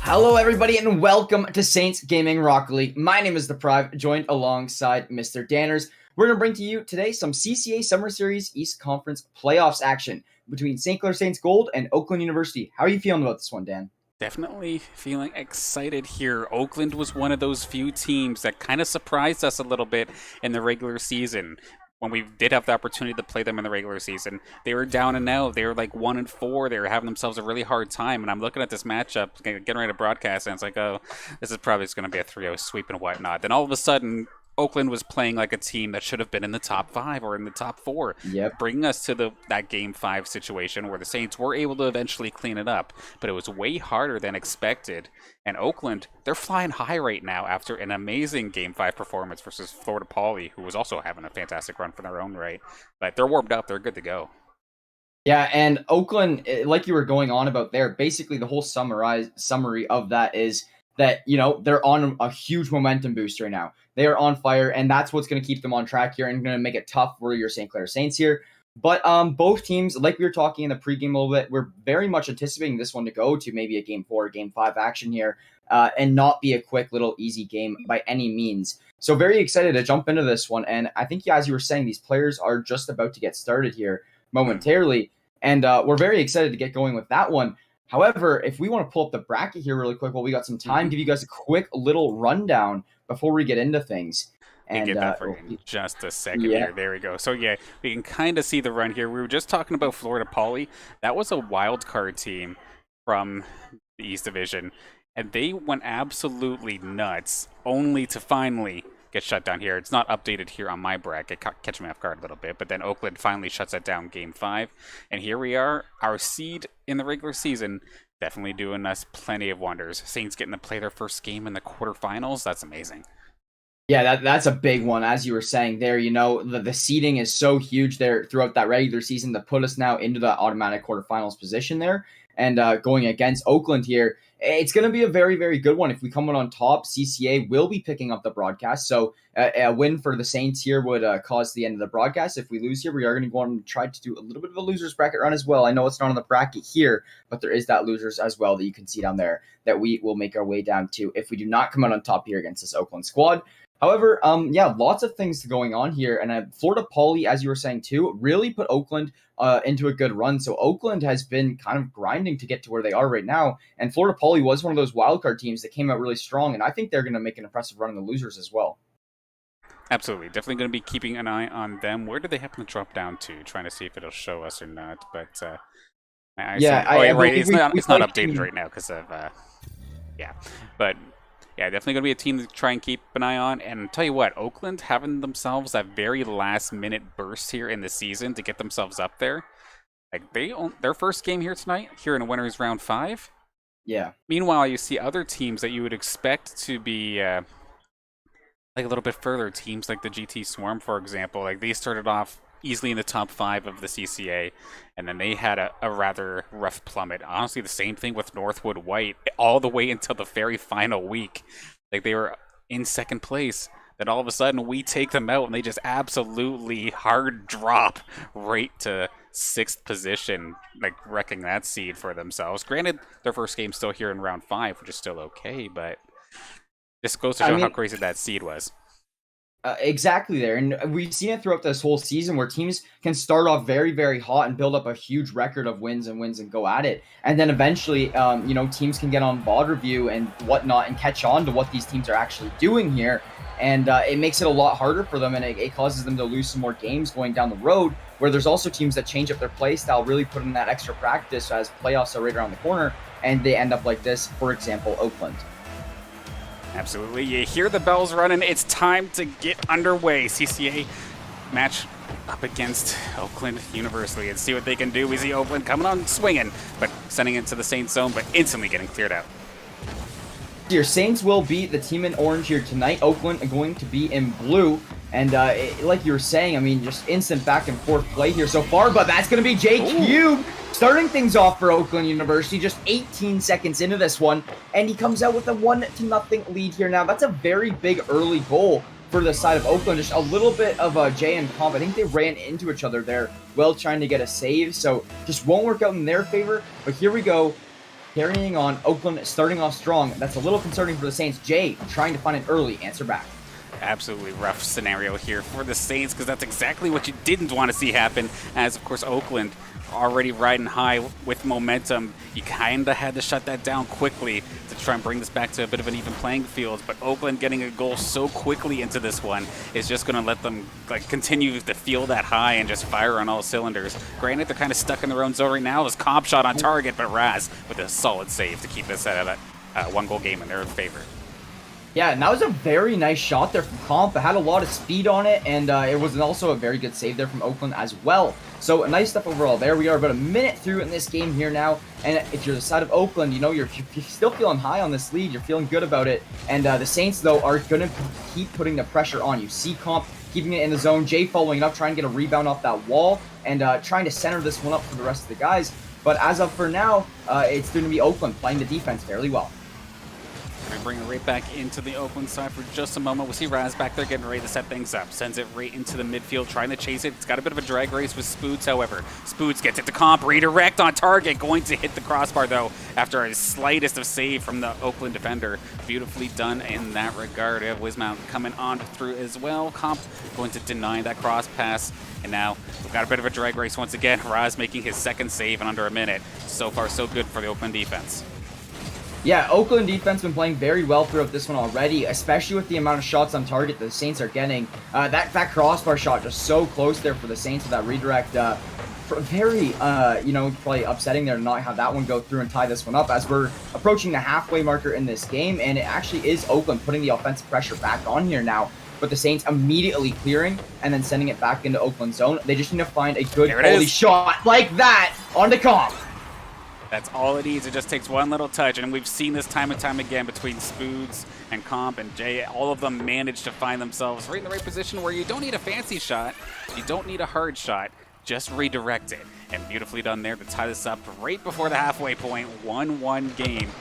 Hello, everybody, and welcome to Saints Gaming Rocket League. My name is The Prive, joined alongside Mr. Danners. We're going to bring to you today some CCA Summer Series East Conference playoffs action between St. Clair Saints Gold and Oakland University. How are you feeling about this one, Dan? Definitely feeling excited here. Oakland was one of those few teams that kind of surprised us a little bit in the regular season. When we did have the opportunity to play them in the regular season, they were down and out. They were like 1-4. They were having themselves a really hard time. And I'm looking at this matchup, getting ready to broadcast, and it's like, oh, this is probably just going to be a 3-0 sweep and whatnot. Then all of a sudden, Oakland was playing like a team that should have been in the top 5 or in the top 4, bringing us to that Game 5 situation where the Saints were able to eventually clean it up, but it was way harder than expected. And Oakland, they're flying high right now after an amazing Game 5 performance versus Florida Poly, who was also having a fantastic run for their own right. But they're warmed up. They're good to go. Yeah, and Oakland, like you were going on about there, basically the whole summary of that is that, you know, they're on a huge momentum boost right now. They are on fire, and that's what's going to keep them on track here and going to make it tough for your St. Clair Saints here. But both teams, like we were talking in the pregame a little bit, we're very much anticipating this one to go to maybe a Game 4, Game 5 action here and not be a quick little easy game by any means. So very excited to jump into this one. And I think, as you were saying, these players are just about to get started here momentarily. And we're very excited to get going with that one. However, if we want to pull up the bracket here really quick while we got some time, give you guys a quick little rundown before we get into things. And get that for you in just a second here. There we go. So, yeah, we can kind of see the run here. We were just talking about Florida Poly. That was a wild card team from the East Division, and they went absolutely nuts only to finally get shut down here. It's not updated here on my bracket, catching me off guard a little bit, but then Oakland finally shuts that down Game 5, and here we are, our seed in the regular season, definitely doing us plenty of wonders. Saints getting to play their first game in the quarterfinals. That's amazing. Yeah, that's a big one. As you were saying there, you know, the seeding is so huge there throughout that regular season to put us now into the automatic quarterfinals position there. And going against Oakland here, it's going to be a very, very good one. If we come in on top, CCA will be picking up the broadcast. So a win for the Saints here would cause the end of the broadcast. If we lose here, we are going to go on and try to do a little bit of a losers bracket run as well. I know it's not on the bracket here, but there is that losers as well that you can see down there that we will make our way down to if we do not come out on top here against this Oakland squad. However, lots of things going on here. And Florida Poly, as you were saying too, really put Oakland into a good run. So Oakland has been kind of grinding to get to where they are right now. And Florida Poly was one of those wildcard teams that came out really strong. And I think they're going to make an impressive run in the losers as well. Absolutely. Definitely going to be keeping an eye on them. Where do they happen to drop down to? Trying to see if it'll show us or not. But it's not updated right now because of But yeah, definitely going to be a team to try and keep an eye on. And tell you what, Oakland having themselves that very last-minute burst here in the season to get themselves up there. Like, their first game here tonight, here in Winners Round 5. Yeah. Meanwhile, you see other teams that you would expect to be like a little bit further. Teams like the GT Swarm, for example. Like, they started off easily in the top 5 of the CCA, and then they had a rather rough plummet. Honestly, the same thing with Northwood White, all the way until the very final week. Like, they were in second place, then all of a sudden we take them out, and they just absolutely hard drop right to 6th position, like wrecking that seed for themselves. Granted, their first game still here in round 5, which is still okay, but this goes to show how crazy that seed was. Exactly there. And we've seen it throughout this whole season where teams can start off very, very hot and build up a huge record of wins and go at it. And then eventually, teams can get on VOD review and whatnot and catch on to what these teams are actually doing here. And it makes it a lot harder for them, and it causes them to lose some more games going down the road, where there's also teams that change up their play style, really put in that extra practice as playoffs are right around the corner, and they end up like this, for example, Oakland. Absolutely. You hear the bells running. It's time to get underway. CCA match up against Oakland University and see what they can do. We see Oakland coming on swinging, but sending it to the Saints zone, but instantly getting cleared out. Your Saints will beat the team in orange here tonight. Oakland are going to be in blue. And like you were saying, I mean, just instant back and forth play here so far, but that's going to be Jay Cube starting things off for Oakland University, just 18 seconds into this one, and he comes out with a 1-0 lead here now. That's a very big early goal for the side of Oakland. Just a little bit of Jay and Comp. I think they ran into each other there while trying to get a save, so just won't work out in their favor. But here we go, carrying on. Oakland starting off strong. That's a little concerning for the Saints. Jay trying to find an early answer back. Absolutely rough scenario here for the Saints, because that's exactly what you didn't want to see happen, as of course Oakland already riding high with momentum. You kind of had to shut that down quickly to try and bring this back to a bit of an even playing field, but Oakland getting a goal so quickly into this one is just going to let them continue to feel that high and just fire on all cylinders. Granted, they're kind of stuck in their own zone right now. This comp shot on target, but Raz with a solid save to keep this at a one-goal game in their favor. Yeah, and that was a very nice shot there from Comp. It had a lot of speed on it, and it was also a very good save there from Oakland as well. So nice stuff overall. There we are, about a minute through in this game here now. And if you're the side of Oakland, you're still feeling high on this lead. You're feeling good about it. And the Saints, though, are going to keep putting the pressure on. You see Comp keeping it in the zone. Jay following it up, trying to get a rebound off that wall, and trying to center this one up for the rest of the guys. But as of for now, it's going to be Oakland playing the defense fairly well. We're going to bring it right back into the Oakland side for just a moment. We'll see Raz back there getting ready to set things up. Sends it right into the midfield, trying to chase it. It's got a bit of a drag race with Spoots, however. Spoots gets it to Comp, redirect on target. Going to hit the crossbar, though, after a slightest of save from the Oakland defender. Beautifully done in that regard. We have Wismount coming on through as well. Comp going to deny that cross pass. And now we've got a bit of a drag race once again. Raz making his second save in under a minute. So far, so good for the Oakland defense. Yeah, Oakland defense been playing very well throughout this one already, especially with the amount of shots on target the Saints are getting. That crossbar shot just so close there for the Saints with that redirect. Very, probably upsetting there to not have that one go through and tie this one up, as we're approaching the halfway marker in this game, and it actually is Oakland putting the offensive pressure back on here now. But the Saints immediately clearing and then sending it back into Oakland zone. They just need to find a good quality shot like that onto Comp. That's all it needs. It just takes one little touch, and we've seen this time and time again between Spoods and Comp and Jay. All of them manage to find themselves right in the right position where you don't need a fancy shot, you don't need a hard shot, just redirect it. And beautifully done there to tie this up right before the halfway point. 1-1 game.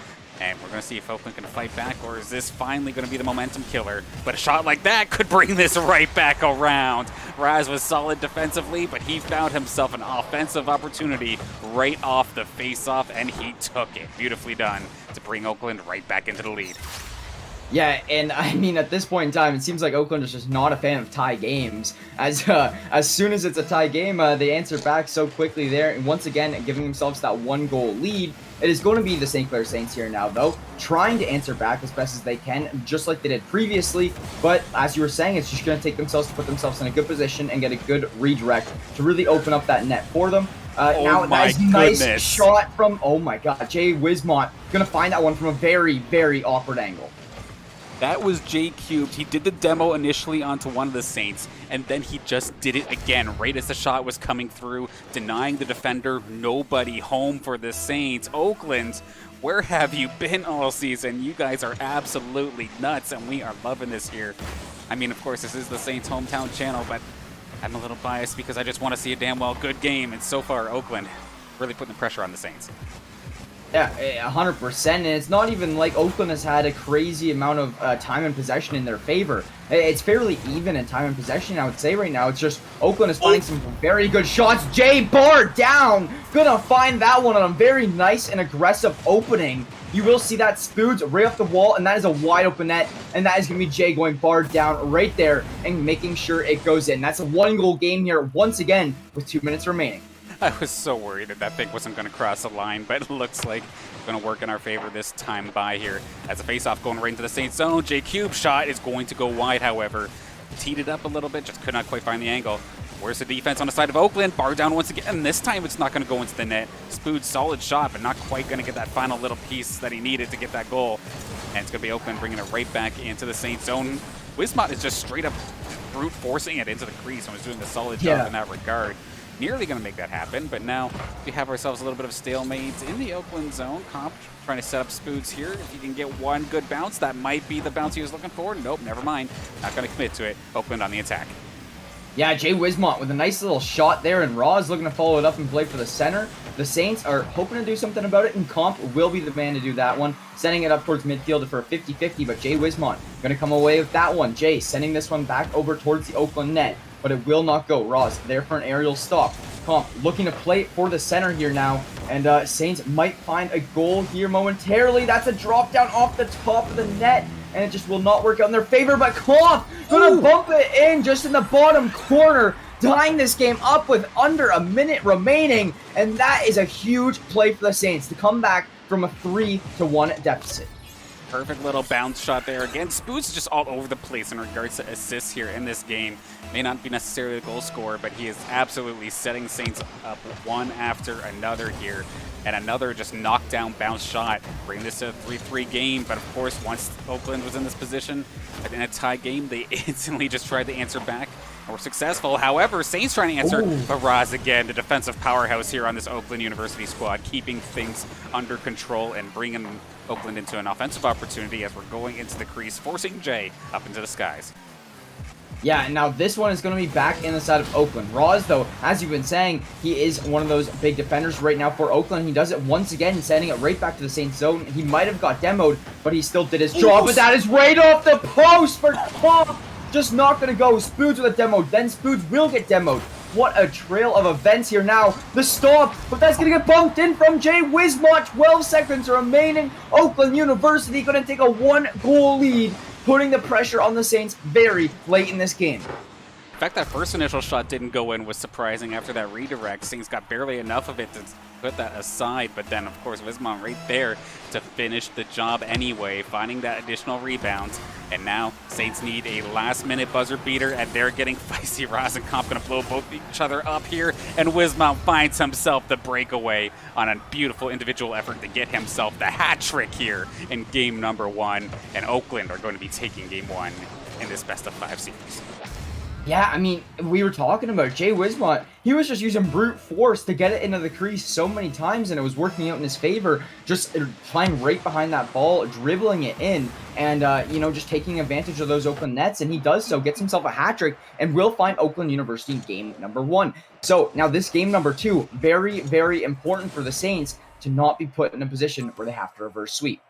And we're going to see if Oakland can fight back, or is this finally going to be the momentum killer? But a shot like that could bring this right back around. Raz was solid defensively, but he found himself an offensive opportunity right off the face-off, and he took it. Beautifully done to bring Oakland right back into the lead. Yeah, and I mean, at this point in time, it seems like Oakland is just not a fan of tie games. As soon as it's a tie game, they answer back so quickly there, and once again, giving themselves that 1-goal lead. It is going to be the St. Clair Saints here now, though, trying to answer back as best as they can, just like they did previously. But as you were saying, it's just going to take themselves to put themselves in a good position and get a good redirect to really open up that net for them. Now, that nice shot from, oh my God, Jay Wismont going to find that one from a very, very awkward angle. That was Jay Cubed. He did the demo initially onto one of the Saints, and then he just did it again right as the shot was coming through, denying the defender. Nobody home for the Saints. Oakland, where have you been all season? You guys are absolutely nuts, and we are loving this here. I mean, of course, this is the Saints' hometown channel, but I'm a little biased because I just want to see a damn well good game, and so far, Oakland really putting the pressure on the Saints. Yeah, 100%. And it's not even like Oakland has had a crazy amount of time and possession in their favor. It's fairly even in time and possession, I would say, right now. It's just Oakland is finding some very good shots. Jay Barr down. Gonna find that one on a very nice and aggressive opening. You will see that Spoods right off the wall, and that is a wide open net. And that is going to be Jay going Barr down right there and making sure it goes in. That's a 1-goal game here once again with 2 minutes remaining. I was so worried that thing wasn't going to cross the line, but it looks like it's going to work in our favor this time by here. As a face-off going right into the Saints zone, J Cube shot is going to go wide, however. Teed it up a little bit, just could not quite find the angle. Where's the defense on the side of Oakland? Bar down once again, and this time it's not going to go into the net. Spood's solid shot, but not quite going to get that final little piece that he needed to get that goal. And it's going to be Oakland bringing it right back into the Saints zone. Wismont is just straight up brute forcing it into the crease and was doing a solid job in that regard. Nearly going to make that happen, but now we have ourselves a little bit of stalemate in the Oakland zone. Comp trying to set up Spoods here. If he can get one good bounce, that might be the bounce he was looking for. Nope, never mind. Not going to commit to it. Oakland on the attack. Yeah, Jay Wismont with a nice little shot there, and Raw is looking to follow it up and play for the center. The Saints are hoping to do something about it, and Comp will be the man to do that one, sending it up towards midfield for a 50-50, but Jay Wismont going to come away with that one. Jay sending this one back over towards the Oakland net, but it will not go. Ross there for an aerial stop. Comp looking to play for the center here now, and Saints might find a goal here momentarily. That's a drop down off the top of the net, and it just will not work out in their favor, but Comp gonna bump it in just in the bottom corner, tying this game up with under a minute remaining, and that is a huge play for the Saints to come back from a 3-1 deficit. Perfect little bounce shot there. Again, Spoods just all over the place in regards to assists here in this game. May not be necessarily the goal scorer, but he is absolutely setting Saints up one after another here. And another just knockdown bounce shot, bringing this to a 3-3 game. But of course, once Oakland was in this position, in a tie game, they instantly just tried to answer back and were successful. However, Saints trying to answer, but Raz again, the defensive powerhouse here on this Oakland University squad, keeping things under control and bringing Oakland into an offensive opportunity as we're going into the crease, forcing Jay up into the skies. Yeah, now this one is going to be back in the side of Oakland. Roz, though, as you've been saying, he is one of those big defenders right now for Oakland. He does it once again, sending it right back to the Saints zone. He might have got demoed, but he still did his job. But that is right off the post for Comp. Just not going to go. Spoods with a demo. Then Spoods will get demoed. What a trail of events here now. The stop, but that's going to get bumped in from Jay Wismont. 12 seconds remaining. Oakland University going to take a 1-goal lead, putting the pressure on the Saints very late in this game. In fact, that first initial shot didn't go in was surprising after that redirect. Saints got barely enough of it to put that aside, but then, of course, Wismont right there to finish the job anyway, finding that additional rebound. And now Saints need a last-minute buzzer beater, and they're getting feisty. Roz and Comp going to blow both each other up here, and Wismont finds himself the breakaway on a beautiful individual effort to get himself the hat trick here in game number 1. And Oakland are going to be taking game 1 in this best-of-5 series. Yeah, I mean, we were talking about Jay Wismont. He was just using brute force to get it into the crease so many times, and it was working out in his favor. Just flying right behind that ball, dribbling it in, and, just taking advantage of those Oakland nets. And he does so, gets himself a hat trick, and will find Oakland University in game number 1. So now this game number 2, very, very important for the Saints to not be put in a position where they have to reverse sweep.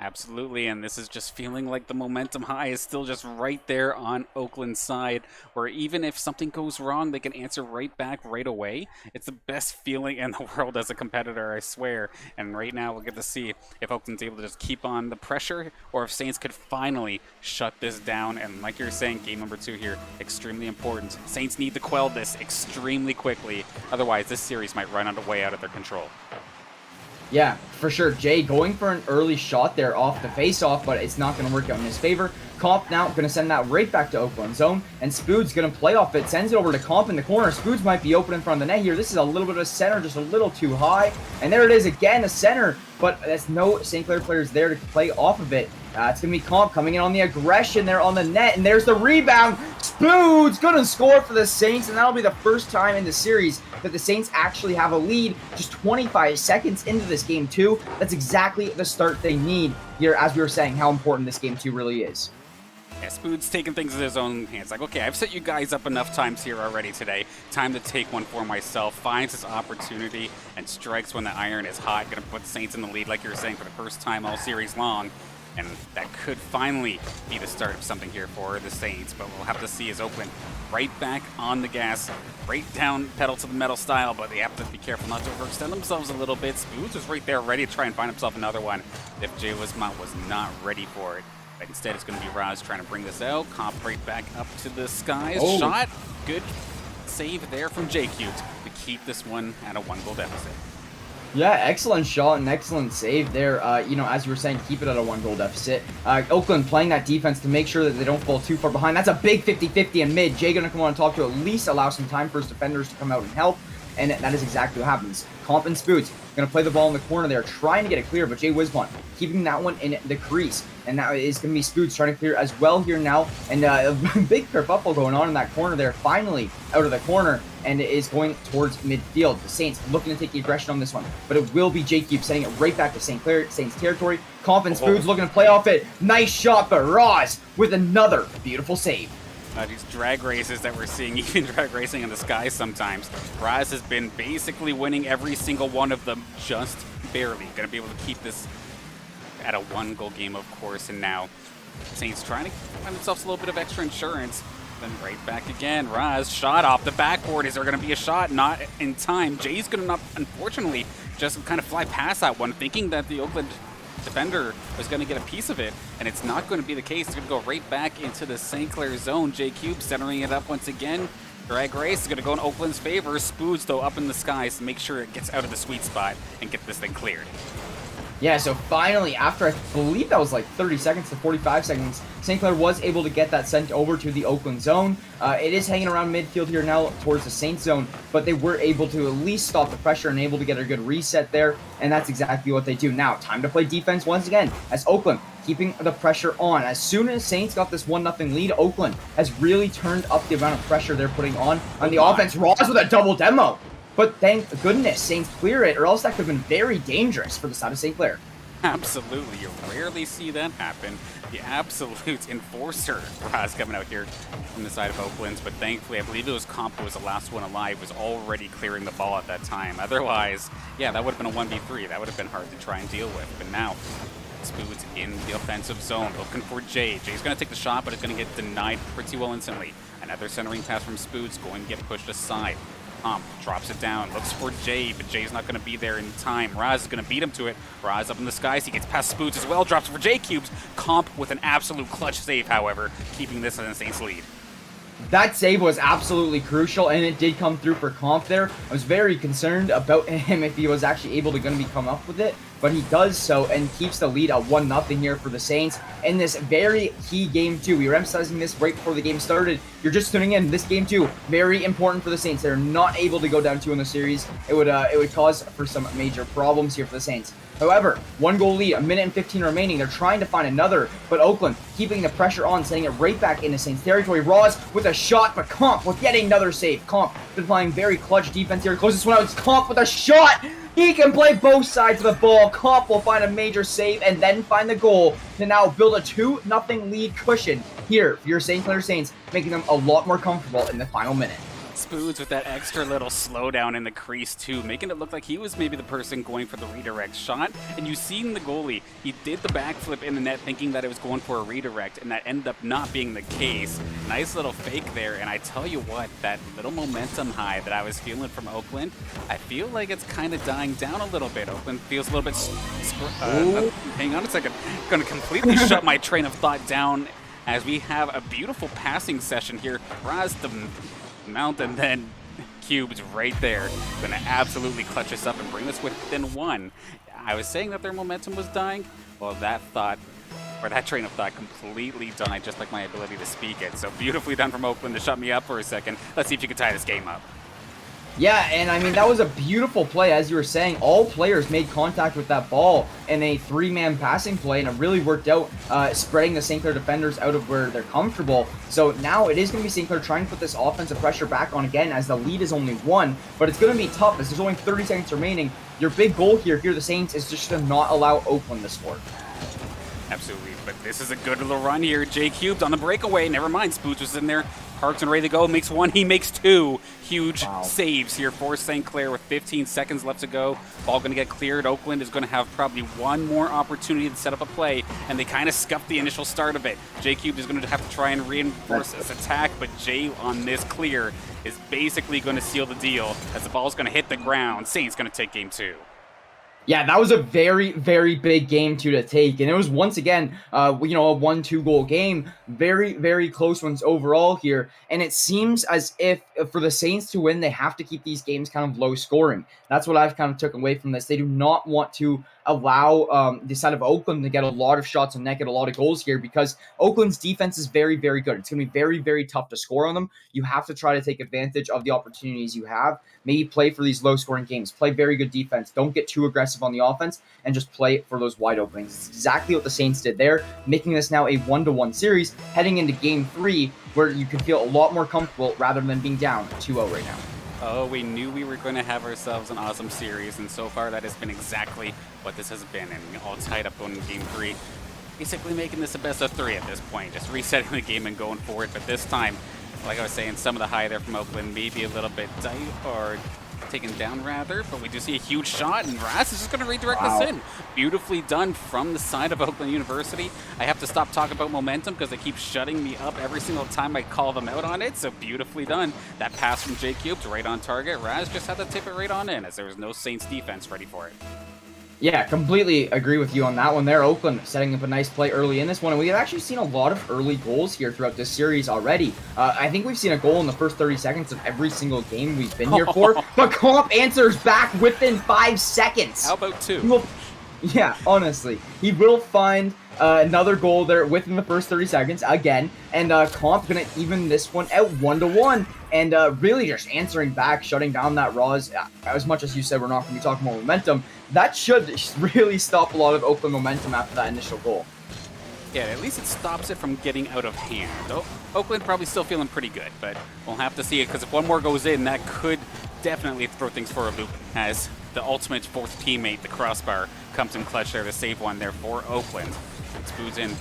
Absolutely, and this is just feeling like the momentum high is still just right there on Oakland's side, where even if something goes wrong, they can answer right back right away. It's the best feeling in the world as a competitor, I swear. And right now, we'll get to see if Oakland's able to just keep on the pressure, or if Saints could finally shut this down. And like you're saying, game number 2 here, extremely important. Saints need to quell this extremely quickly, otherwise this series might run way out of their control. Yeah, for sure. Jay going for an early shot there off the face-off, but it's not going to work out in his favor. Comp now going to send that right back to Oakland zone, and Spoods going to play off it, sends it over to Comp in the corner. Spoods might be open in front of the net here. This is a little bit of a center, just a little too high, and there it is again, a center, but there's no St. Clair players there to play off of it. It's going to be Comp coming in on the aggression there on the net, and there's the rebound. Spoods going to score for the Saints, and that'll be the first time in the series that the Saints actually have a lead just 25 seconds into this game 2. That's exactly the start they need here, as we were saying, how important this game 2 really is. Yeah, Spood's taking things in his own hands. Like, okay, I've set you guys up enough times here already today. Time to take one for myself. Finds his opportunity and strikes when the iron is hot. Gonna put Saints in the lead, like you were saying, for the first time all series long. And that could finally be the start of something here for the Saints. But we'll have to see as Oakland right back on the gas, right down pedal to the metal style. But they have to be careful not to overextend themselves a little bit. Spoods was right there ready to try and find himself another one if Jay Wismont was not ready for it. But instead, it's going to be Raz trying to bring this out. Comp right back up to the skies. Oh. Shot. Good save there from J-Cubed to keep this one at a 1-goal deficit. Yeah, excellent shot and excellent save there. You know, as you were saying, keep it at a 1-goal deficit. Oakland playing that defense to make sure that they don't fall too far behind. That's a big 50-50 in mid. Jay going to come on top to at least allow some time for his defenders to come out and help. And that is exactly what happens. Comp and Spoots going to play the ball in the corner there, trying to get it clear, but Jay Wismont keeping that one in the crease. And that is going to be Spoots trying to clear as well here now. And a big kerfuffle going on in that corner there, finally out of the corner, and it is going towards midfield. The Saints looking to take the aggression on this one, but it will be J-Cube sending it right back to St. Clair, Saints territory. Comp and Spoots looking to play off it. Nice shot, but Roz with another beautiful save. These drag races that we're seeing, even drag racing in the sky sometimes. Raz has been basically winning every single one of them, just barely. Going to be able to keep this at a 1-goal game, of course, and now Saints trying to find themselves a little bit of extra insurance. Then right back again. Raz shot off the backboard. Is there going to be a shot? Not in time. Jay's going to not, unfortunately, just kind of fly past that one, thinking that the Oakland defender was going to get a piece of it, and it's not going to be the case. It's going to go right back into the St. Clair zone. J-Cube centering it up once again. Drag race is going to go in Oakland's favor. Spoods, though, up in the skies to make sure it gets out of the sweet spot and get this thing cleared. Yeah, so finally, after I believe that was like 30 seconds to 45 seconds, St. Clair was able to get that sent over to the Oakland zone. It is hanging around midfield here now towards the Saints zone, but they were able to at least stop the pressure and able to get a good reset there, and that's exactly what they do. Now, time to play defense once again, as Oakland keeping the pressure on. As soon as Saints got this 1-0 lead, Oakland has really turned up the amount of pressure they're putting on the offense. Ross with a double demo. But thank goodness Saints clear it, or else that could have been very dangerous for the side of St. Clair. Absolutely. You rarely see that happen. The absolute enforcer, Raz, coming out here from the side of Oakland's, but thankfully, I believe it was Comp who was the last one alive, was already clearing the ball at that time. Otherwise, yeah, that would have been a 1v3. That would have been hard to try and deal with. But now, Spoods in the offensive zone, looking for Jay. Jay's going to take the shot, but it's going to get denied pretty well instantly. Another centering pass from Spoods, going to get pushed aside. Comp drops it down, looks for Jay, but Jay's not going to be there in time. Raz is going to beat him to it. Raz up in the skies, he gets past Spoods as well, drops for J-Cubes. Comp with an absolute clutch save, however, keeping this in the Saints lead. That save was absolutely crucial, and it did come through for Comp there. I was very concerned about him if he was actually able to come up with it, but he does so and keeps the lead at 1-0 here for the Saints in this very key game too. We were emphasizing this right before the game started. You're just tuning in. This game too, very important for the Saints. They're not able to go down 2 in the series. It would cause for some major problems here for the Saints. However, 1-goal lead, 1:15 remaining. They're trying to find another, but Oakland keeping the pressure on, sending it right back into Saints territory. Roz with a shot, but Comp with yet another save. Comp been playing very clutch defense here. Closes one out. It's Comp with a shot. He can play both sides of the ball. Comp will find a major save and then find the goal to now build a 2-0 lead cushion here for your St. Clair Saints, making them a lot more comfortable in the final minute. Spoods with that extra little slowdown in the crease too, making it look like he was maybe the person going for the redirect shot. And you seen the goalie, he did the backflip in the net thinking that it was going for a redirect, and that ended up not being the case. Nice little fake there, and I tell you what, that little momentum high that I was feeling from Oakland, I feel like it's kind of dying down a little bit. Oakland feels a little bit... hang on a second. I'm going to completely shut my train of thought down as we have a beautiful passing session here. Raz the mount, and then Cubes right there. Going to absolutely clutch us up and bring us within 1. I was saying that their momentum was dying. Well, that train of thought completely died, just like my ability to speak it. So beautifully done from Oakland to shut me up for a second. Let's see if you can tie this game up. Yeah, and I mean, that was a beautiful play. As you were saying, all players made contact with that ball in a 3-man passing play, and it really worked out, spreading the St. Clair defenders out of where they're comfortable. So now it is going to be St. Clair trying to put this offensive pressure back on again, as the lead is only 1, but it's going to be tough as there's only 30 seconds remaining. Your big goal here, if you're the Saints, is just to not allow Oakland to score. Absolutely, but this is a good little run here. J Cubed on the breakaway. Never mind, Spooch was in there. Parked and ready to go. Makes one, he makes two. Huge saves here for St. Clair with 15 seconds left to go. Ball going to get cleared. Oakland is going to have probably one more opportunity to set up a play, and they kind of scuffed the initial start of it. J Cubed is going to have to try and reinforce this attack, but Jay on this clear is basically going to seal the deal as the ball is going to hit the ground. Saint's going to take game 2. Yeah, that was a very, very big game to take. And it was, once again, a 1-2 goal game. Very, very close ones overall here. And it seems as if for the Saints to win, they have to keep these games kind of low scoring. That's what I've kind of took away from this. They do not want to allow the side of Oakland to get a lot of shots on net, get a lot of goals here, because Oakland's defense is very, very good. It's going to be very, very tough to score on them. You have to try to take advantage of the opportunities you have. Maybe play for these low-scoring games. Play very good defense. Don't get too aggressive on the offense, and just play for those wide openings. It's exactly what the Saints did there, making this now a 1-1 series, heading into Game 3, where you can feel a lot more comfortable rather than being down 2-0 right now. Oh, we knew we were going to have ourselves an awesome series, and so far that has been exactly what this has been, and all tied up on Game 3. Basically making this a best of 3 at this point, just resetting the game and going forward, but this time, like I was saying, some of the high there from Oakland, maybe a little bit taken down rather, but we do see a huge shot, and Raz is just going to redirect us in. Beautifully done from the side of Oakland University. I have to stop talking about momentum because they keep shutting me up every single time I call them out on it, so beautifully done. That pass from J Cubed right on target. Raz just had to tip it right on in as there was no Saints defense ready for it. Yeah, completely agree with you on that one there. Oakland setting up a nice play early in this one, and we have actually seen a lot of early goals here throughout this series already. I think we've seen a goal in the first 30 seconds of every single game we've been here for, but Comp answers back within 5 seconds. How about 2? Yeah, honestly. He will find another goal there within the first 30 seconds again, and Comp gonna even this one out 1-1, and really just answering back, shutting down that Raws. As much as you said, we're not going to be talking more momentum. That should really stop a lot of Oakland momentum after that initial goal. Yeah, at least it stops it from getting out of hand. Oakland probably still feeling pretty good, but we'll have to see it, because if one more goes in, that could definitely throw things for a loop, as the ultimate fourth teammate, the crossbar, comes in clutch there to save one there for Oakland. Spoods in.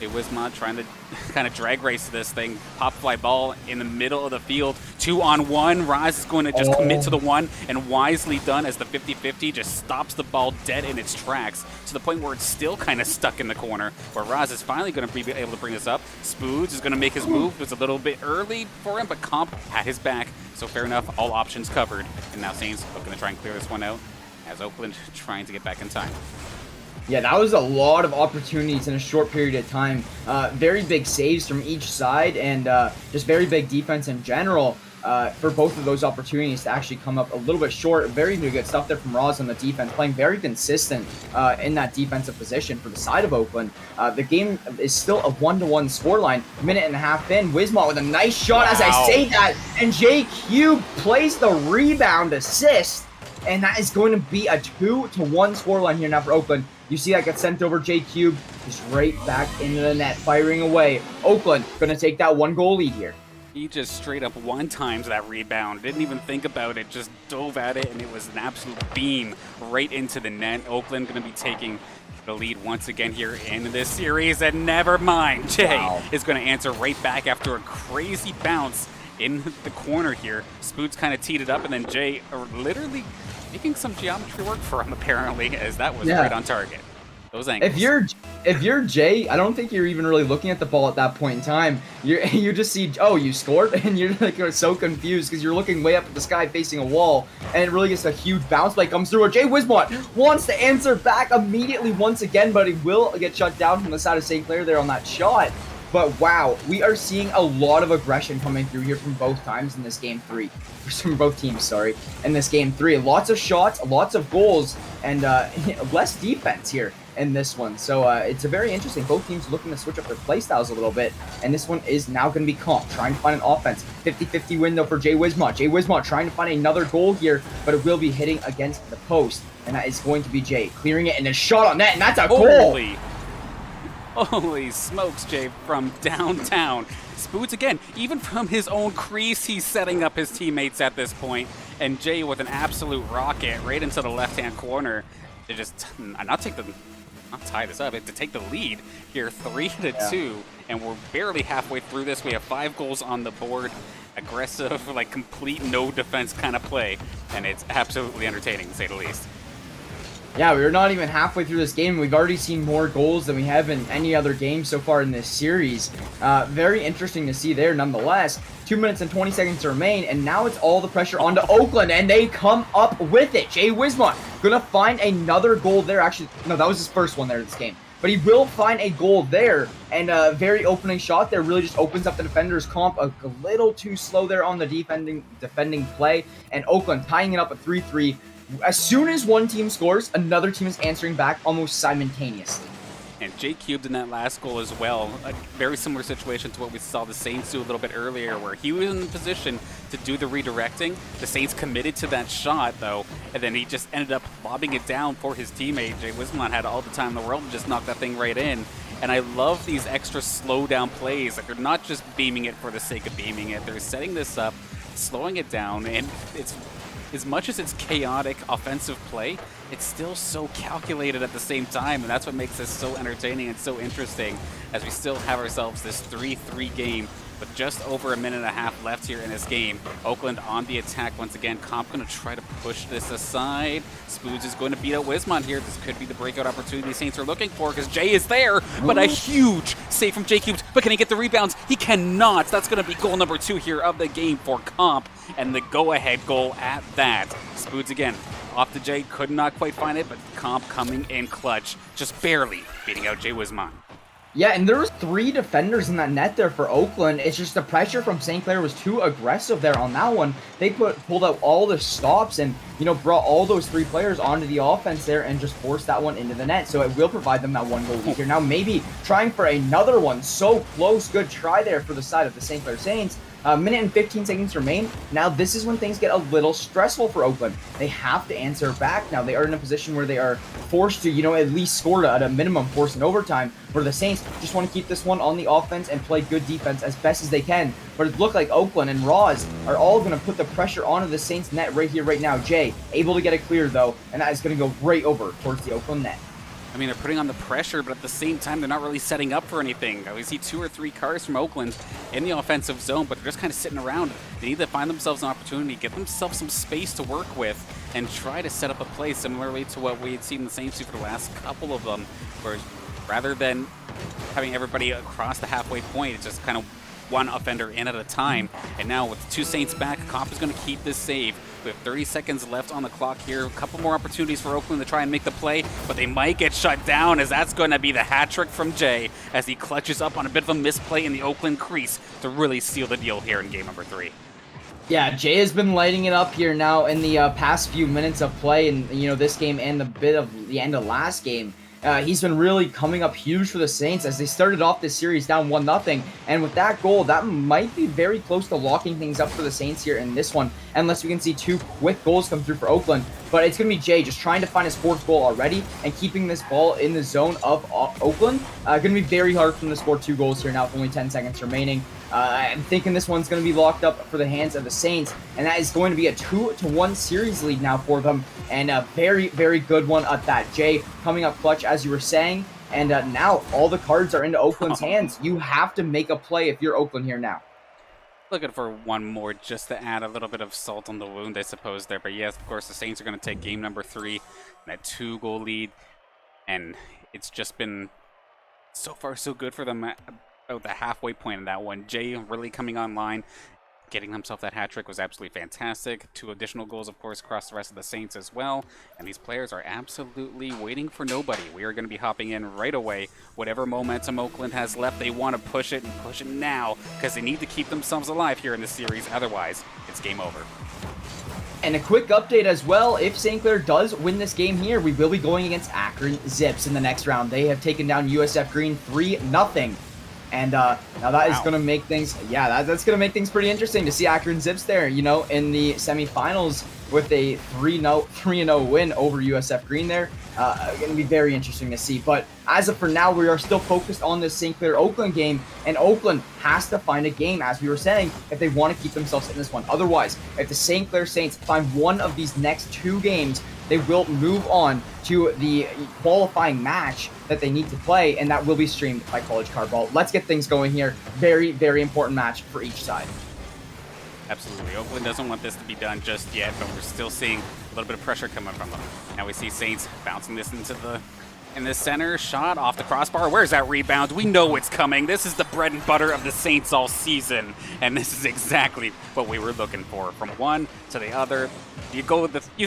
Wismont trying to kind of drag race this thing. Pop fly ball in the middle of the field. 2-on-1. Raz is going to just commit to the one, and wisely done as the 50-50 just stops the ball dead in its tracks to the point where it's still kind of stuck in the corner, where Raz is finally going to be able to bring this up. Spoods is going to make his move. It was a little bit early for him, but Comp had his back, so fair enough. All options covered. And now Saints are going to try and clear this one out as Oakland trying to get back in time. Yeah, that was a lot of opportunities in a short period of time. Very big saves from each side, and just very big defense in general for both of those opportunities to actually come up a little bit short. Very good stuff there from Ross on the defense, playing very consistent in that defensive position for the side of Oakland. The game is still a 1-1 scoreline. Minute and a half in, Wismont with a nice shot as I say that, and J Cube plays the rebound assist, and that is going to be a 2-1 scoreline here now for Oakland. You see that get sent over J Cube, just right back into the net, firing away. Oakland going to take that 1-goal lead here. He just straight up one-times that rebound. Didn't even think about it, just dove at it, and it was an absolute beam right into the net. Oakland going to be taking the lead once again here in this series, and never mind. Jay is going to answer right back after a crazy bounce in the corner here. Spoots kind of teed it up, and then Jay literally making some geometry work for him, apparently, as that was right on target. Those angles. If you're Jay, I don't think you're even really looking at the ball at that point in time. You just see, oh, you scored, and you're like so confused because you're looking way up at the sky facing a wall, and it really gets a huge bounce play comes through. Jay Wismont wants to answer back immediately once again, but he will get shut down from the side of St. Clair there on that shot. But wow, we are seeing a lot of aggression coming through here from both times in this game 3. From both teams, sorry. In this game 3. Lots of shots, lots of goals, and less defense here in this one. So it's a very interesting. Both teams looking to switch up their play styles a little bit. And this one is now going to be Comp, trying to find an offense. 50-50 window for Jay Wismont. Jay Wismont trying to find another goal here, but it will be hitting against the post. And that is going to be Jay clearing it, and a shot on net, and that's a goal! Holy smokes, Jay, from downtown. Spoots again, even from his own crease, he's setting up his teammates at this point. And Jay with an absolute rocket right into the left-hand corner. to just not tie this up, to take the lead here 3-2, and we're barely halfway through this. We have 5 goals on the board. Aggressive, like complete no defense kind of play, and it's absolutely entertaining to say the least. Yeah, we're not even halfway through this game. We've already seen more goals than we have in any other game so far in this series. Very interesting to see there nonetheless. 2 minutes and 20 seconds to remain, and now it's all the pressure onto Oakland, and they come up with it. Jay Wismont gonna find another goal there. Actually, no, that was his first one there in this game. But he will find a goal there, and a very opening shot there really just opens up the defender's comp a little too slow there on the defending play, and Oakland tying it up at 3-3. As soon as one team scores, another team is answering back almost simultaneously. And Jay cubed in that last goal as well. A very similar situation to what we saw the Saints do a little bit earlier, where he was in position to do the redirecting. The Saints committed to that shot, though, and then he just ended up lobbing it down for his teammate. Jay Wismont had all the time in the world to just knock that thing right in. And I love these extra slow down plays. Like, they're not just beaming it for the sake of beaming it. They're setting this up, slowing it down, and it's as much as it's chaotic offensive play, it's still so calculated at the same time, and that's what makes this so entertaining and so interesting as we still have ourselves this 3-3 game with just over a minute and a half left here in this game. Oakland on the attack once again. Comp going to try to push this aside. Spoods is going to beat out Wismont here. This could be the breakout opportunity the Saints are looking for because Jay is there, but a huge save from Jay Cubes. But can he get the rebounds? He cannot. That's going to be goal number 2 here of the game for Comp, and the go-ahead goal at that. Spoods again off to Jay, could not quite find it, but Comp coming in clutch, just barely beating out Jay Wismont. Yeah, and there was 3 defenders in that net there for Oakland. It's just the pressure from St. Clair was too aggressive there on that one. They pulled out all the stops and, brought all those 3 players onto the offense there and just forced that one into the net. So it will provide them that 1 goal lead here. Now maybe trying for another one. So close. Good try there for the side of the St. Clair Saints. A minute and 15 seconds remain. Now this is when things get a little stressful for Oakland. They have to answer back now. They are in a position where they are forced to, at least score at a minimum, force in overtime, where the Saints just want to keep this one on the offense and play good defense as best as they can. But it looked like Oakland and Roz are all going to put the pressure onto the Saints net right here, right now. Jay able to get it clear though, and that is going to go right over towards the Oakland net. I mean, they're putting on the pressure, but at the same time, they're not really setting up for anything. We see 2 or 3 cars from Oakland in the offensive zone, but they're just kind of sitting around. They need to find themselves an opportunity, get themselves some space to work with, and try to set up a play similarly to what we had seen the Saints do for the last couple of them, where rather than having everybody across the halfway point, it's just kind of one offender in at a time. And now with 2 Saints back, Comp is going to keep this save. We have 30 seconds left on the clock here. A couple more opportunities for Oakland to try and make the play, but they might get shut down as that's going to be the hat trick from Jay as he clutches up on a bit of a misplay in the Oakland crease to really seal the deal here in game number 3. Yeah, Jay has been lighting it up here now in the past few minutes of play in this game and the bit of the end of last game. He's been really coming up huge for the Saints as they started off this series down 1-0. And with that goal, that might be very close to locking things up for the Saints here in this one, unless we can see 2 quick goals come through for Oakland. But it's going to be Jay just trying to find his 4th goal already and keeping this ball in the zone of Oakland. Going to be very hard for them to score 2 goals here now with only 10 seconds remaining. I'm thinking this one's going to be locked up for the hands of the Saints, and that is going to be a 2-1 series lead now for them, and a very, very good one at that. Jay coming up clutch, as you were saying, and now all the cards are into Oakland's hands. You have to make a play if you're Oakland here now. Looking for one more just to add a little bit of salt on the wound, I suppose, there. But yes, of course, the Saints are going to take game number 3, that 2-goal lead, and it's just been so far so good for them at the halfway point in that one. Jay really coming online, getting himself that hat trick was absolutely fantastic. 2 additional goals, of course, across the rest of the Saints as well. And these players are absolutely waiting for nobody. We are going to be hopping in right away. Whatever momentum Oakland has left, they want to push it and push it now because they need to keep themselves alive here in this series. Otherwise, it's game over. And a quick update as well, if St. Clair does win this game here, we will be going against Akron Zips in the next round. They have taken down USF Green 3-0. And now that is going to make things, that's going to make things pretty interesting to see Akron Zips there, in the semifinals with a 3-0 win over USF Green there. Going to be very interesting to see. But as of for now, we are still focused on this St. Clair-Oakland game, and Oakland has to find a game, as we were saying, if they want to keep themselves in this one. Otherwise, if the St. Clair Saints find one of these next 2 games they will move on to the qualifying match that they need to play, and that will be streamed by College Cardball. Let's get things going here. Very, very important match for each side. Absolutely. Oakland doesn't want this to be done just yet, but we're still seeing a little bit of pressure coming from them. Now we see Saints bouncing this into the center, shot off the crossbar. Where's that rebound? We know it's coming. This is the bread and butter of the Saints all season, and this is exactly what we were looking for. From one to the other, you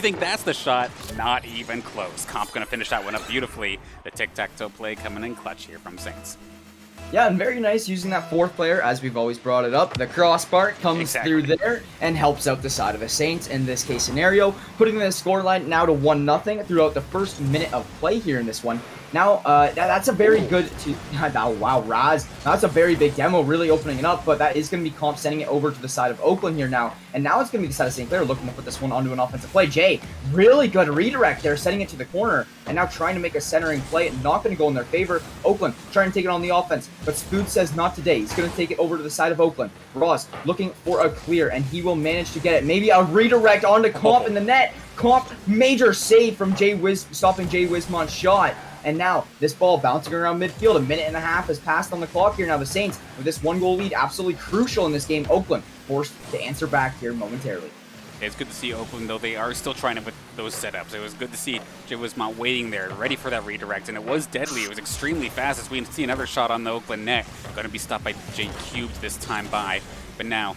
think that's the shot? Not even close. Comp gonna finish that one up beautifully. The tic-tac-toe play coming in clutch here from Saints. Yeah, and very nice using that fourth player, as we've always brought it up. The crossbar comes through there and helps out the side of the Saints in this case scenario, putting the scoreline now to 1-0 throughout the first minute of play here in this one. Now, that's a very good... wow, Raz. That's a very big demo, really opening it up, but that is going to be Comp sending it over to the side of Oakland here now. And now it's going to be the side of St. Clair looking to put this one onto an offensive play. Jay, really good redirect there, setting it to the corner, and now trying to make a centering play. Not going to go in their favor. Oakland trying to take it on the offense, but Spood says not today. He's going to take it over to the side of Oakland. Ross looking for a clear, and he will manage to get it. Maybe a redirect onto Comp in the net. Comp, major save from stopping Jay Wismont's shot. And now, this ball bouncing around midfield. A minute and a half has passed on the clock here. Now, the Saints, with this 1-goal lead, absolutely crucial in this game. Oakland forced to answer back here momentarily. It's good to see Oakland, though they are still trying to with those setups. It was good to see Jay Wismont waiting there, ready for that redirect, and it was deadly. It was extremely fast as we see another shot on the Oakland net. Going to be stopped by Jay Cubed this time by. But now,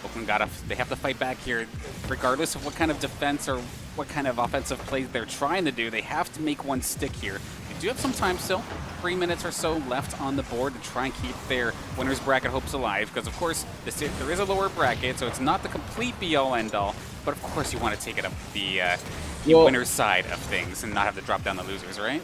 Oakland they have to fight back here. Regardless of what kind of defense or what kind of offensive plays they're trying to do, they have to make one stick here. They do have some time still, 3 minutes or so left on the board to try and keep their winner's bracket hopes alive, because of course there is a lower bracket, so it's not the complete be-all end-all, but of course you want to take it up the winner's side of things and not have to drop down the losers, right?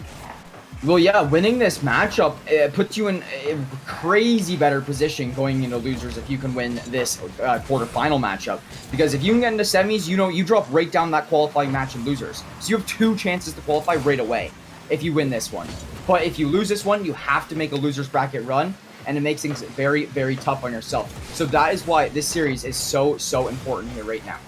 Well, yeah, winning this matchup puts you in a crazy better position going into losers if you can win this quarterfinal matchup. Because if you can get into semis, you drop right down that qualifying match in losers. So you have 2 chances to qualify right away if you win this one. But if you lose this one, you have to make a losers bracket run, and it makes things very, very tough on yourself. So that is why this series is so, so important here right now.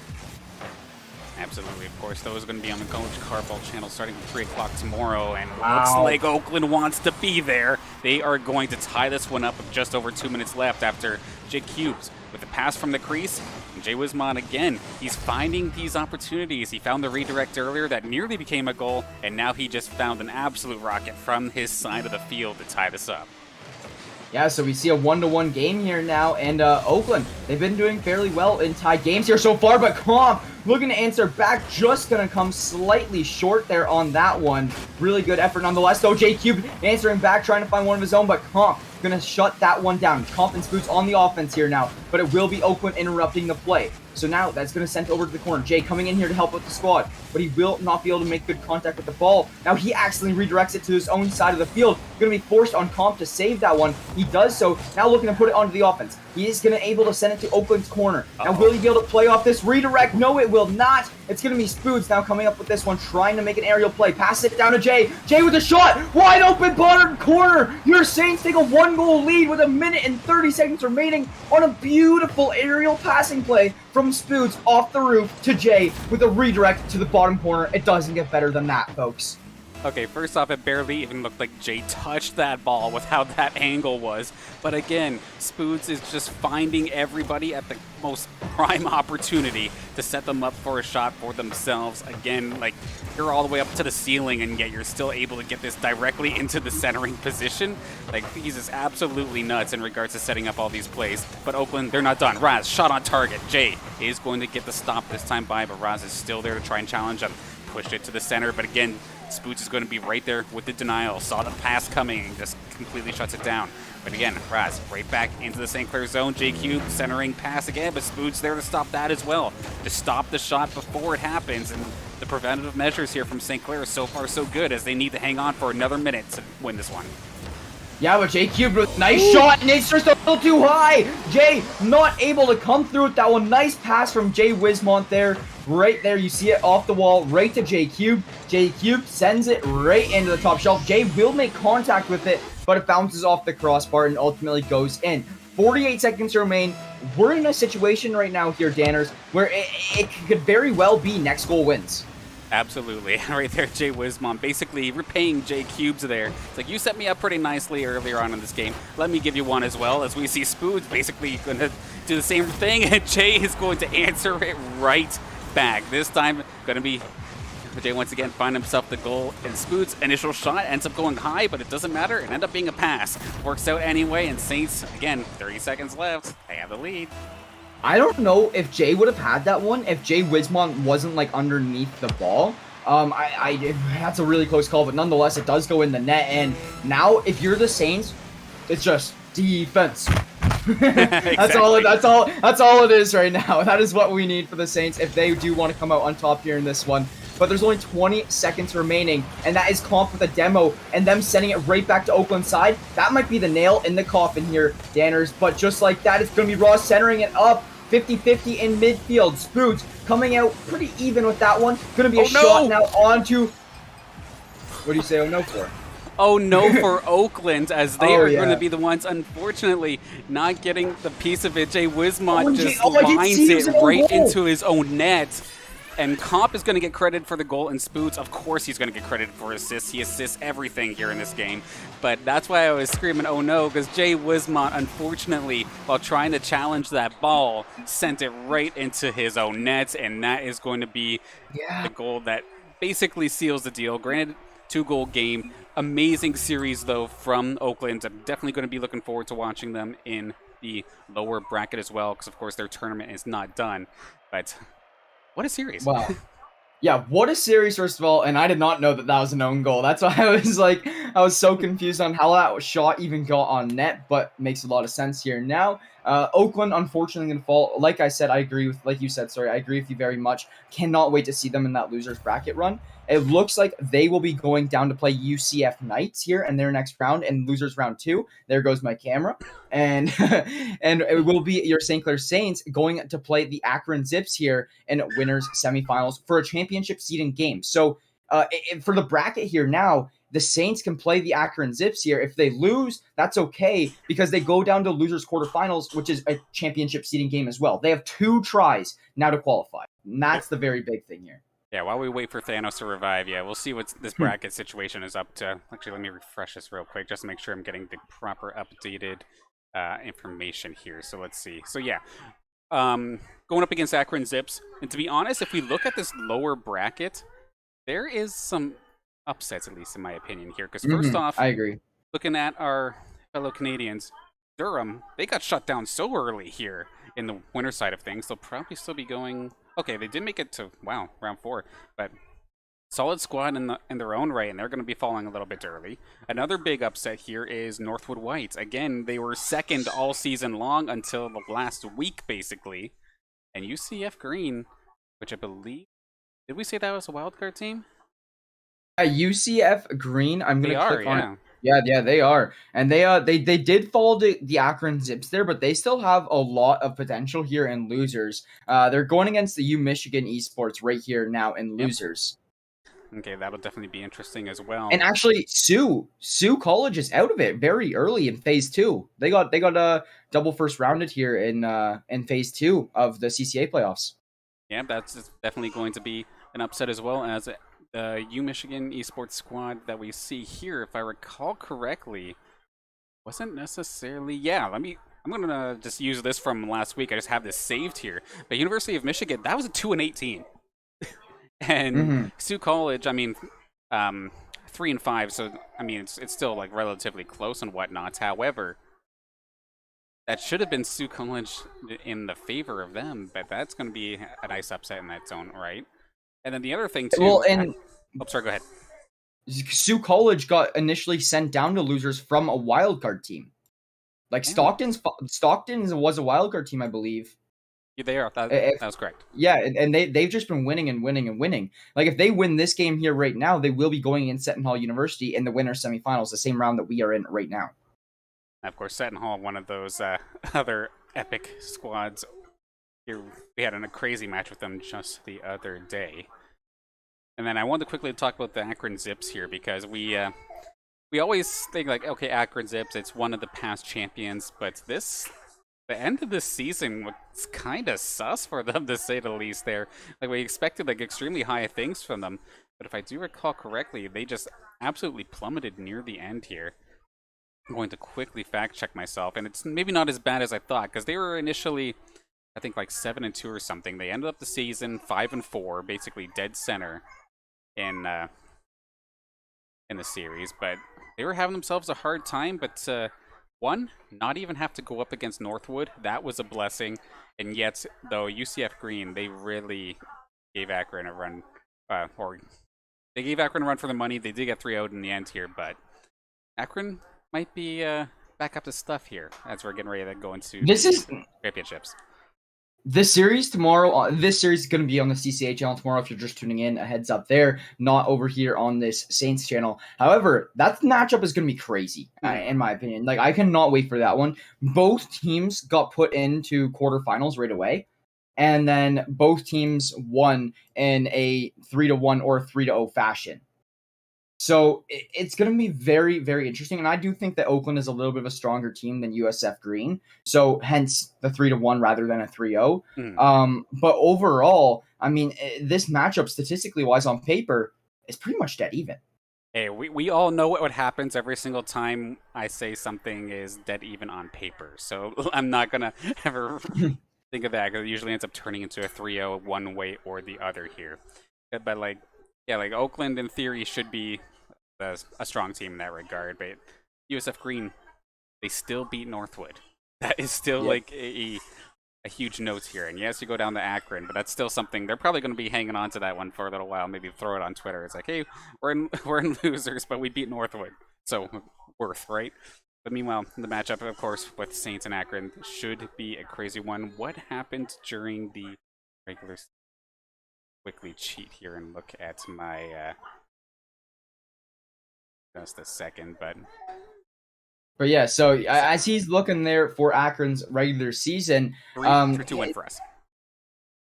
Absolutely, of course. Those are going to be on the College Cardball channel starting at 3 o'clock tomorrow, and looks like Oakland wants to be there. They are going to tie this one up with just over 2 minutes left after Jay Cubes with the pass from the crease. And Jay Wismont again, he's finding these opportunities. He found the redirect earlier that nearly became a goal, and now he just found an absolute rocket from his side of the field to tie this up. Yeah, so we see a 1-1 game here now, and Oakland, they've been doing fairly well in tied games here so far, but Comp looking to answer back, just going to come slightly short there on that one. Really good effort nonetheless, though. Jay Cube answering back, trying to find one of his own, but Comp going to shut that one down. Comp and Spoots on the offense here now, but it will be Oakland interrupting the play. So now that's going to send over to the corner. Jay coming in here to help with the squad, but he will not be able to make good contact with the ball. Now he accidentally redirects it to his own side of the field. Going to be forced on Comp to save that one. He does so. Now looking to put it onto the offense. He is going to able to send it to Oakland's corner. Now will he be able to play off this redirect? No, it will not. It's going to be Spoods now coming up with this one, trying to make an aerial play. Pass it down to Jay. Jay with a shot. Wide open bottom corner. Your Saints take a 1-goal lead with 1 minute and 30 seconds remaining on a beautiful aerial passing play from Spoods off the roof to Jay with a redirect to the bottom corner. It doesn't get better than that, folks. Okay, first off, it barely even looked like Jay touched that ball with how that angle was. But again, Spoods is just finding everybody at the most prime opportunity to set them up for a shot for themselves. Again, like, you're all the way up to the ceiling, and yet you're still able to get this directly into the centering position. Like, he's just absolutely nuts in regards to setting up all these plays. But Oakland, they're not done. Raz, shot on target. Jay is going to get the stop this time by, but Raz is still there to try and challenge him. Pushed it to the center, but again, Spoots is going to be right there with the denial. Saw the pass coming and just completely shuts it down. But again, Raz right back into the St. Clair zone. JQ centering pass again, but Spoots there to stop that as well. To stop the shot before it happens. And the preventative measures here from St. Clair so far so good, as they need to hang on for another minute to win this one. Yeah, but Jay Cube with nice shot, and it's just a little too high. Jay not able to come through with that one. Nice pass from Jay Wismont there. Right there, you see it off the wall, right to Jay Cube. Jay Cube sends it right into the top shelf. Jay will make contact with it, but it bounces off the crossbar and ultimately goes in. 48 seconds remain. We're in a situation right now here, Danners, where it could very well be next goal wins. Absolutely. Right there, Jay Wismont basically repaying Jay Cubes there. It's like, you set me up pretty nicely earlier on in this game. Let me give you one as well, as we see Spoods basically going to do the same thing, and Jay is going to answer it right back. This time, going to be Jay once again find himself the goal, and Spoods' initial shot ends up going high, but it doesn't matter. It ended up being a pass. Works out anyway, and Saints, again, 30 seconds left. They have the lead. I don't know if Jay would have had that one if Jay Wismont wasn't like underneath the ball. That's a really close call, but nonetheless, it does go in the net. And now, if you're the Saints, it's just defense. That's all it is right now. That is what we need for the Saints if they do want to come out on top here in this one. But there's only 20 seconds remaining, and that is comp with a demo, and them sending it right back to Oakland side. That might be the nail in the coffin here, Danners. But just like that, it's going to be Ross centering it up. 50-50 in midfield. Spoods coming out pretty even with that one. Going to be a shot now onto... What do you say oh no for? Oh no for Oakland, as they are going to be the ones, unfortunately, not getting the piece of it. Jay Wismont just lines it right into his own net. And Comp is going to get credit for the goal, and Spoods, of course, he's going to get credit for assists. He assists everything here in this game. But that's why I was screaming, oh no, because Jay Wismont, unfortunately, while trying to challenge that ball, sent it right into his own net, and that is going to be the goal that basically seals the deal. Granted, 2-goal game. Amazing series, though, from Oakland. I'm definitely going to be looking forward to watching them in the lower bracket as well, because, of course, their tournament is not done. But... what a series. Wow. Yeah, what a series, first of all, and I did not know that that was an own goal. That's why I was so confused on how that shot even got on net, but makes a lot of sense here. Now, Oakland, unfortunately, going to fall. Like I said, I agree with you very much. Cannot wait to see them in that loser's bracket run. It looks like they will be going down to play UCF Knights here in their next round, and losers round 2. There goes my camera. And and it will be your St. Clair Saints going to play the Akron Zips here in winners semifinals for a championship seeding game. So for the bracket here now, the Saints can play the Akron Zips here. If they lose, that's okay, because they go down to losers quarterfinals, which is a championship seeding game as well. They have 2 tries now to qualify. And that's the very big thing here. Yeah, while we wait for Thanos to revive, we'll see what this bracket situation is up to. Actually, let me refresh this real quick just to make sure I'm getting the proper updated information here. So let's see. So going up against Akron Zips. And to be honest, if we look at this lower bracket, there is some upsets, at least in my opinion here. Because first off, I agree. Looking at our fellow Canadians, Durham, they got shut down so early here in the winter side of things. They'll probably still be going... okay, they did make it to, round 4, but solid squad in their own right, and they're going to be falling a little bit early. Another big upset here is Northwood Whites. Again, they were second all season long until the last week, basically. And UCF Green, which I believe... did we say that was a wildcard team? UCF Green, I'm going to click on it. Yeah, they are. And they did fall to the Akron Zips there, but they still have a lot of potential here in losers. They're going against the Michigan Esports right here now in losers. Okay, that'll definitely be interesting as well. And actually, Sioux College is out of it very early in phase 2. They got a double first rounded here in phase 2 of the CCA playoffs. Yeah, that's definitely going to be an upset as well as the Michigan Esports squad that we see here, if I recall correctly, wasn't necessarily... I'm going to just use this from last week. I just have this saved here. But University of Michigan, that was a 2-18. And Sioux College, 3-5, so, it's still, like, relatively close and whatnot. However, that should have been Sioux College in the favor of them, but that's going to be a nice upset in its own right. And then the other thing, too... well, and... sorry, go ahead. Sioux College got initially sent down to losers from a wildcard team. Like, Stockton's was a wildcard team, I believe. Yeah, they are. That was correct. Yeah, and they've just been winning and winning and winning. Like, if they win this game here right now, they will be going in Seton Hall University in the winner semifinals, the same round that we are in right now. Of course, Seton Hall, one of those other epic squads. Here, we had a crazy match with them just the other day. And then I wanted to quickly talk about the Akron Zips here, because we always think, like, okay, Akron Zips, it's one of the past champions, but this The end of this season was kind of sus for them, to say the least. There, like we expected, like extremely high things from them, but if I do recall correctly, they just absolutely plummeted near the end here. I'm going to quickly fact check myself, and it's maybe not as bad as I thought because they were initially, I think, like 7-2 or something. They ended up the season 5-4, basically dead center in the series, but they were having themselves a hard time. But one, not even have to go up against Northwood. That was a blessing. And yet, though, UCF Green, they really gave Akron a run, or they gave Akron a run for the money. They did get 3 out in the end here, but Akron might be back up to stuff here as we're getting ready to go into championships. This series tomorrow, this series is going to be on the CCA channel tomorrow. If you're just tuning in, a heads up there, not over here on this Saints channel. However, that matchup is going to be crazy, in my opinion. Like, I cannot wait for that one. Both teams got put into quarterfinals right away, and then both teams won in a 3-1 or 3-0 fashion. So it's going to be very, very interesting. And I do think that Oakland is a little bit of a stronger team than USF Green. So hence the 3-1 rather than a 3-0. But overall, I mean, this matchup statistically wise on paper is pretty much dead even. Hey, we all know what happens every single time I say something is dead even on paper. So I'm not going to ever think of that because it usually ends up turning into a 3-0 one way or the other here. But like Oakland in theory should be a strong team in that regard, but USF Green, they still beat Northwood. That is still like a huge note here. And yes, you go down to Akron, but that's still something they're probably going to be hanging on to that one for a little while. Maybe throw it on Twitter. It's like, hey, we're in losers, but we beat Northwood, so worth, right? But meanwhile, the matchup, of course, with Saints and Akron should be a crazy one. What happened during the regular? Quickly cheat here and look at my just a second, but yeah, so as he's looking there for Akron's regular season, 3-2 win for us.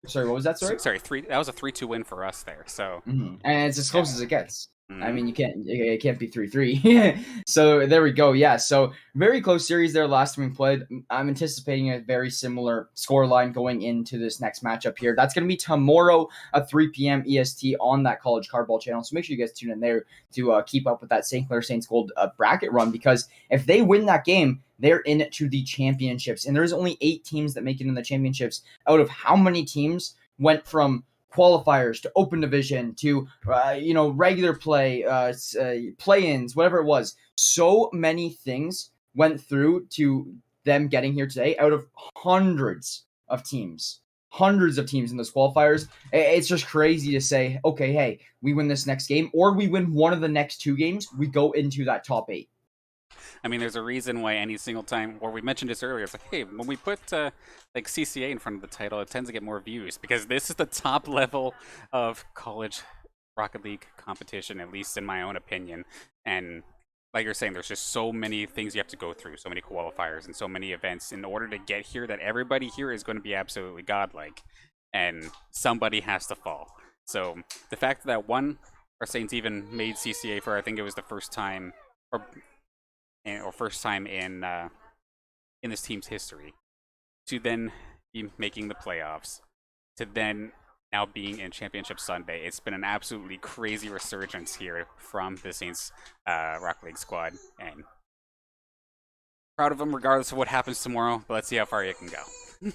Sorry, what was that? Sorry, that was a 3-2 win for us there. So and it's as close as it gets. I mean, it can't be 3-3. So there we go. Yeah, so very close series there last time we played. I'm anticipating a very similar scoreline going into this next matchup here. That's going to be tomorrow at 3 p.m. EST on that College Cardball channel. So make sure you guys tune in there to keep up with that St. Clair Saints Gold bracket run, because if they win that game, they're in it to the championships. And there's only 8 teams that make it in the championships out of how many teams went from qualifiers to open division to regular play, play-ins, whatever it was. So many things went through to them getting here today out of hundreds of teams in those qualifiers. It's just crazy to say, okay, hey, we win this next game or we win one of the next 2 games, we go into that top 8. I mean, there's a reason why any single time, or we mentioned this earlier, it's like, hey, when we put like CCA in front of the title, it tends to get more views because this is the top level of college Rocket League competition, at least in my own opinion. And like you're saying, there's just so many things you have to go through, so many qualifiers and so many events in order to get here that everybody here is going to be absolutely godlike, and somebody has to fall. So the fact that our Saints even made CCA for, I think it was the first time, or first time in this team's history, to then be making the playoffs, to then now being in Championship Sunday. It's been an absolutely crazy resurgence here from the Saints Rocket League squad, and proud of them regardless of what happens tomorrow, but let's see how far you can go.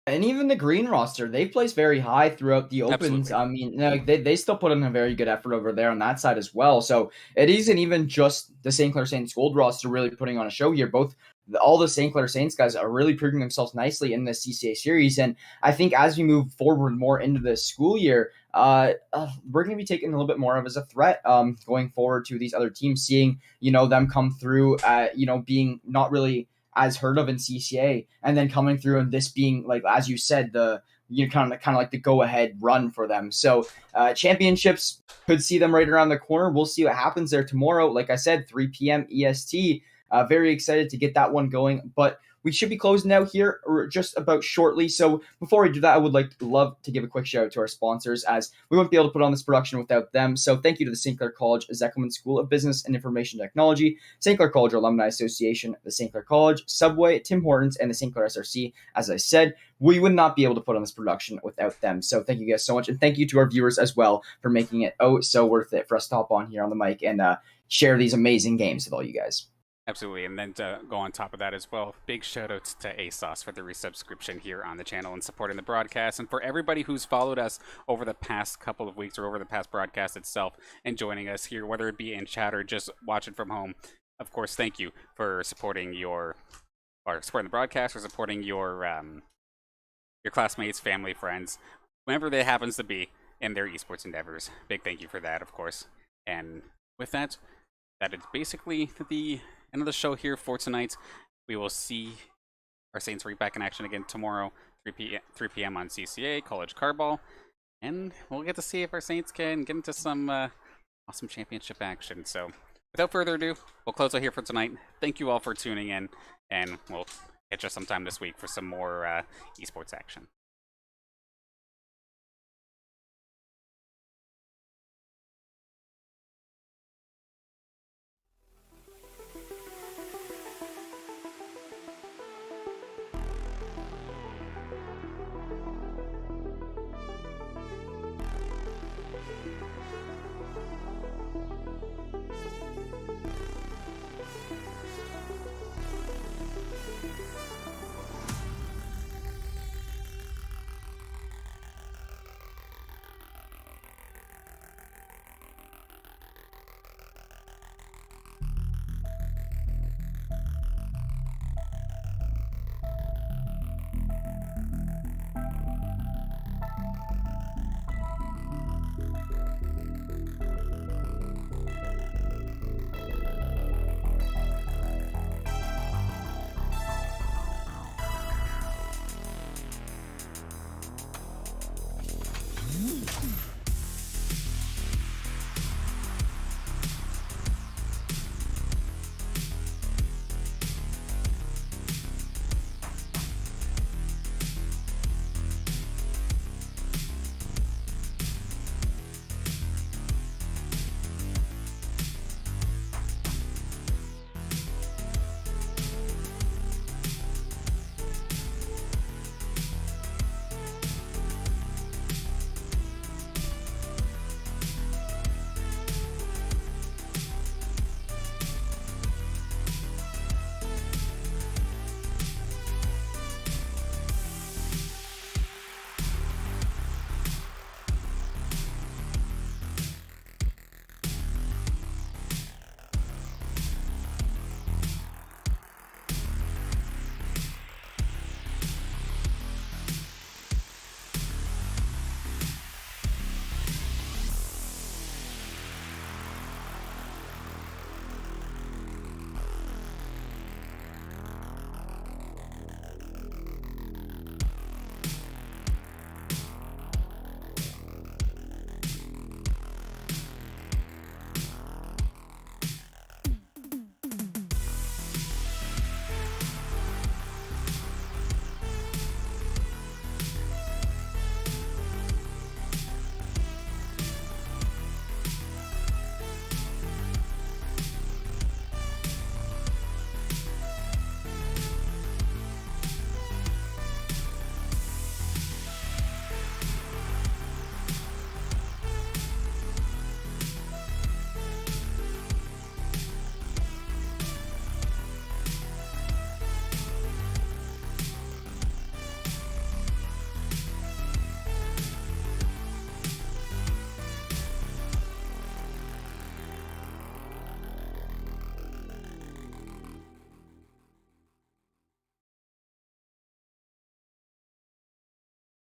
And even the green roster, they placed very high throughout the opens. Absolutely. I mean, they still put in a very good effort over there on that side as well. So it isn't even just the St. Clair Saints Gold roster really putting on a show here. All the St. Clair Saints guys are really proving themselves nicely in this CCA series. And I think as we move forward more into the school year, we're going to be taken a little bit more of as a threat going forward to these other teams, seeing, them come through, being not really as heard of in CCA, and then coming through and this being, like, as you said, the kind of like the go-ahead run for them. So championships could see them right around the corner. We'll see what happens there tomorrow. Like I said, 3 p.m. EST. Very excited to get that one going, but we should be closing out here just about shortly. So before we do that, I would love to give a quick shout out to our sponsors, as we won't be able to put on this production without them. So thank you to the St. Clair College Zekelman School of Business and Information Technology, St. Clair College Alumni Association, the St. Clair College, Subway, Tim Hortons, and the St. Clair SRC. As I said, we would not be able to put on this production without them. So thank you guys so much. And thank you to our viewers as well for making it so worth it for us to hop on here on the mic and share these amazing games with all you guys. Absolutely, and then to go on top of that as well, big shout-outs to ASOS for the resubscription here on the channel and supporting the broadcast, and for everybody who's followed us over the past couple of weeks or over the past broadcast itself and joining us here, whether it be in chat or just watching from home. Of course, thank you for supporting the broadcast, or supporting your classmates, family, friends, whoever that happens to be in their esports endeavors. Big thank you for that, of course. And with that, that is basically the end of the show here for tonight. We will see our Saints right back in action again tomorrow, 3 p.m. on CCA, College Carball. And we'll get to see if our Saints can get into some awesome championship action. So without further ado, we'll close out here for tonight. Thank you all for tuning in, and we'll catch you sometime this week for some more esports action.